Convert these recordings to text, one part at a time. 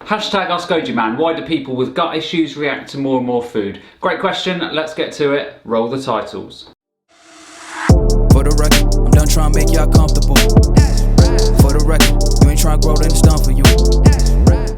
Hashtag Ask GojiMan, why do people with gut issues react to more and more food? Great question, let's get to it. Roll the titles. For the record, I'm done trying to make y'all comfortable. For the record, you ain't trying to grow, then it's done for you.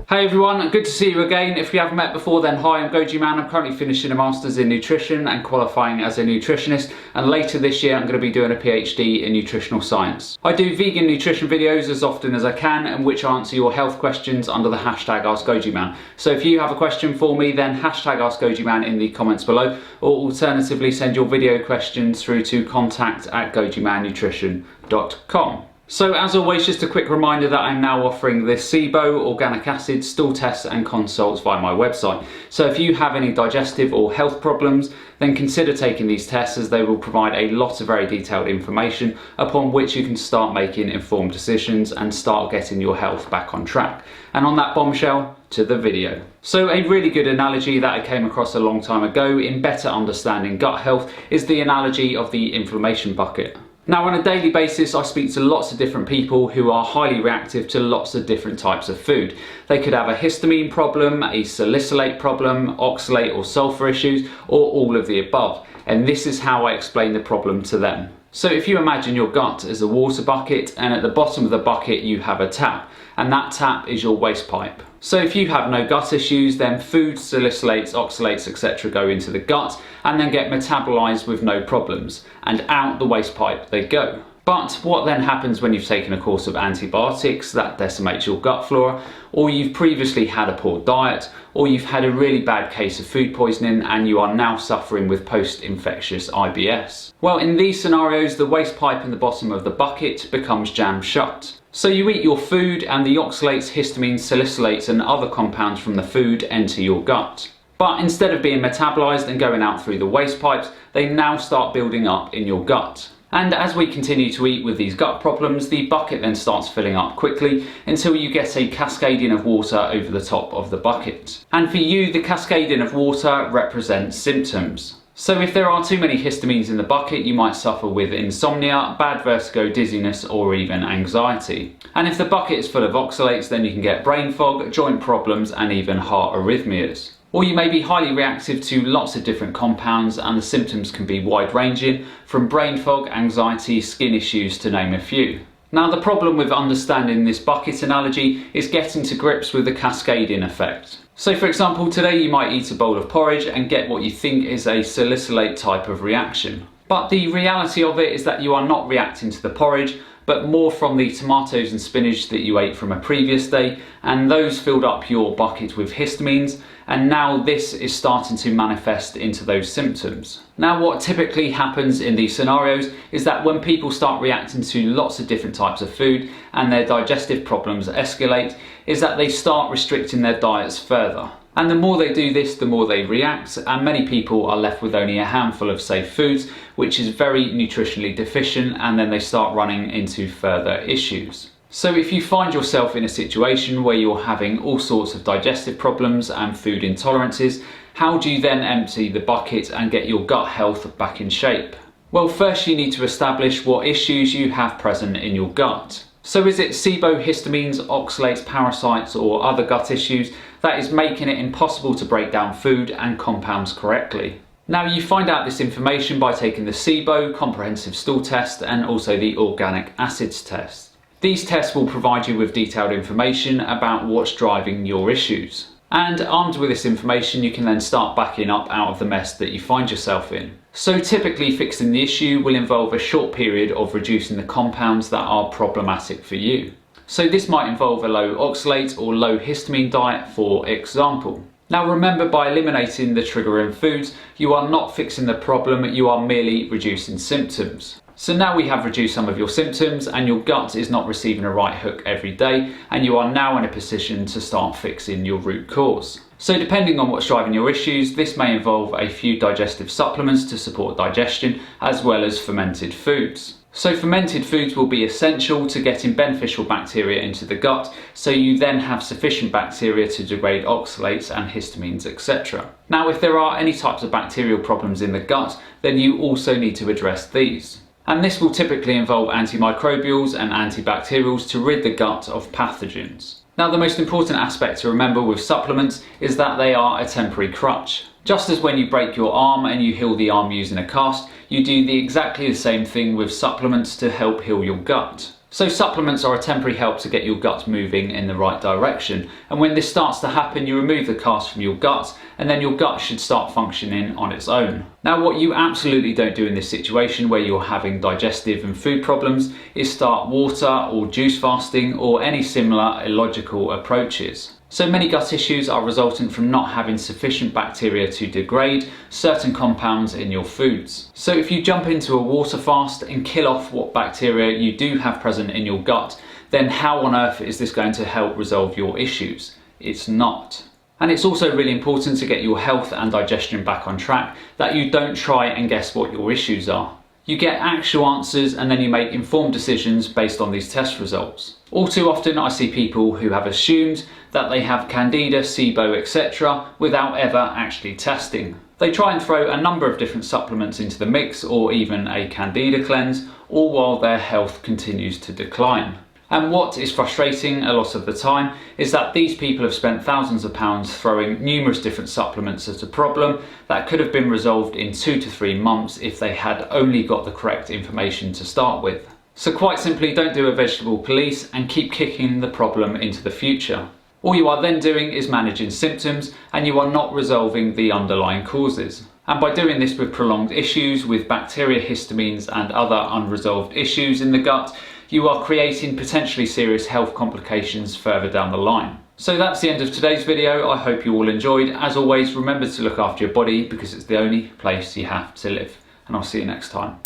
Hey everyone, good to see you again. If we haven't met before, then hi, I'm GojiMan. I'm currently finishing a Masters in Nutrition and qualifying as a Nutritionist, and later this year I'm going to be doing a PhD in Nutritional Science. I do vegan nutrition videos as often as I can, in which I answer your health questions under the hashtag Ask GojiMan. So if you have a question for me, then hashtag Ask GojiMan in the comments below, or alternatively send your video questions through to contact@gojimannutrition.com. So as always, just a quick reminder that I'm now offering the SIBO, organic acid, stool tests and consults via my website. So if you have any digestive or health problems, then consider taking these tests, as they will provide a lot of very detailed information upon which you can start making informed decisions and start getting your health back on track. And on that bombshell, to the video. So a really good analogy that I came across a long time ago in better understanding gut health is the analogy of the inflammation bucket. Now, on a daily basis, I speak to lots of different people who are highly reactive to lots of different types of food. They could have a histamine problem, a salicylate problem, oxalate or sulfur issues, or all of the above. And this is how I explain the problem to them. So if you imagine your gut as a water bucket, and at the bottom of the bucket you have a tap, and that tap is your waste pipe. So if you have no gut issues, then food, salicylates, oxalates, etc. go into the gut and then get metabolized with no problems, and out the waste pipe they go. But what then happens when you've taken a course of antibiotics that decimates your gut flora, or you've previously had a poor diet, or you've had a really bad case of food poisoning and you are now suffering with post-infectious IBS? Well, in these scenarios, the waste pipe in the bottom of the bucket becomes jammed shut. So you eat your food and the oxalates, histamines, salicylates and other compounds from the food enter your gut. But instead of being metabolized and going out through the waste pipes, they now start building up in your gut. And as we continue to eat with these gut problems, the bucket then starts filling up quickly until you get a cascading of water over the top of the bucket. And for you, the cascading of water represents symptoms. So if there are too many histamines in the bucket, you might suffer with insomnia, bad vertigo, dizziness, or even anxiety. And if the bucket is full of oxalates, then you can get brain fog, joint problems, and even heart arrhythmias. Or you may be highly reactive to lots of different compounds, and the symptoms can be wide-ranging, from brain fog, anxiety, skin issues, to name a few. Now, the problem with understanding this bucket analogy is getting to grips with the cascading effect. So for example, today you might eat a bowl of porridge and get what you think is a salicylate type of reaction. But the reality of it is that you are not reacting to the porridge, but more from the tomatoes and spinach that you ate from a previous day, and those filled up your bucket with histamines, and now this is starting to manifest into those symptoms. Now, what typically happens in these scenarios is that when people start reacting to lots of different types of food and their digestive problems escalate, is that they start restricting their diets further. And the more they do this, the more they react, and many people are left with only a handful of safe foods, which is very nutritionally deficient, and then they start running into further issues. So if you find yourself in a situation where you're having all sorts of digestive problems and food intolerances, how do you then empty the bucket and get your gut health back in shape? Well, first you need to establish what issues you have present in your gut. So is it SIBO, histamines, oxalates, parasites, or other gut issues that is making it impossible to break down food and compounds correctly? Now, you find out this information by taking the SIBO, comprehensive stool test, and also the organic acids test. These tests will provide you with detailed information about what's driving your issues. And armed with this information, you can then start backing up out of the mess that you find yourself in. So typically fixing the issue will involve a short period of reducing the compounds that are problematic for you. So this might involve a low oxalate or low histamine diet, for example. Now remember, by eliminating the triggering foods, you are not fixing the problem, you are merely reducing symptoms. So now we have reduced some of your symptoms and your gut is not receiving a right hook every day, and you are now in a position to start fixing your root cause. So depending on what's driving your issues, this may involve a few digestive supplements to support digestion, as well as fermented foods. So fermented foods will be essential to getting beneficial bacteria into the gut, so you then have sufficient bacteria to degrade oxalates and histamines, etc. Now, if there are any types of bacterial problems in the gut, then you also need to address these. And this will typically involve antimicrobials and antibacterials to rid the gut of pathogens. Now, the most important aspect to remember with supplements is that they are a temporary crutch. Just as when you break your arm and you heal the arm using a cast, you do exactly the same thing with supplements to help heal your gut. So supplements are a temporary help to get your gut moving in the right direction, and when this starts to happen, you remove the cast from your gut, and then your gut should start functioning on its own. Now, what you absolutely don't do in this situation where you're having digestive and food problems is start water or juice fasting or any similar illogical approaches. So many gut issues are resultant from not having sufficient bacteria to degrade certain compounds in your foods. So if you jump into a water fast and kill off what bacteria you do have present in your gut, then how on earth is this going to help resolve your issues? It's not. And it's also really important to get your health and digestion back on track that you don't try and guess what your issues are. You get actual answers and then you make informed decisions based on these test results. All too often I see people who have assumed that they have Candida, SIBO, etc. without ever actually testing. They try and throw a number of different supplements into the mix or even a Candida cleanse, all while their health continues to decline. And what is frustrating a lot of the time is that these people have spent thousands of pounds throwing numerous different supplements at a problem that could have been resolved in 2 to 3 months if they had only got the correct information to start with. So quite simply, don't do a vegetable police and keep kicking the problem into the future. All you are then doing is managing symptoms and you are not resolving the underlying causes. And by doing this with prolonged issues with bacteria, histamines and other unresolved issues in the gut, you are creating potentially serious health complications further down the line. So that's the end of today's video. I hope you all enjoyed. As always, remember to look after your body because it's the only place you have to live. And I'll see you next time.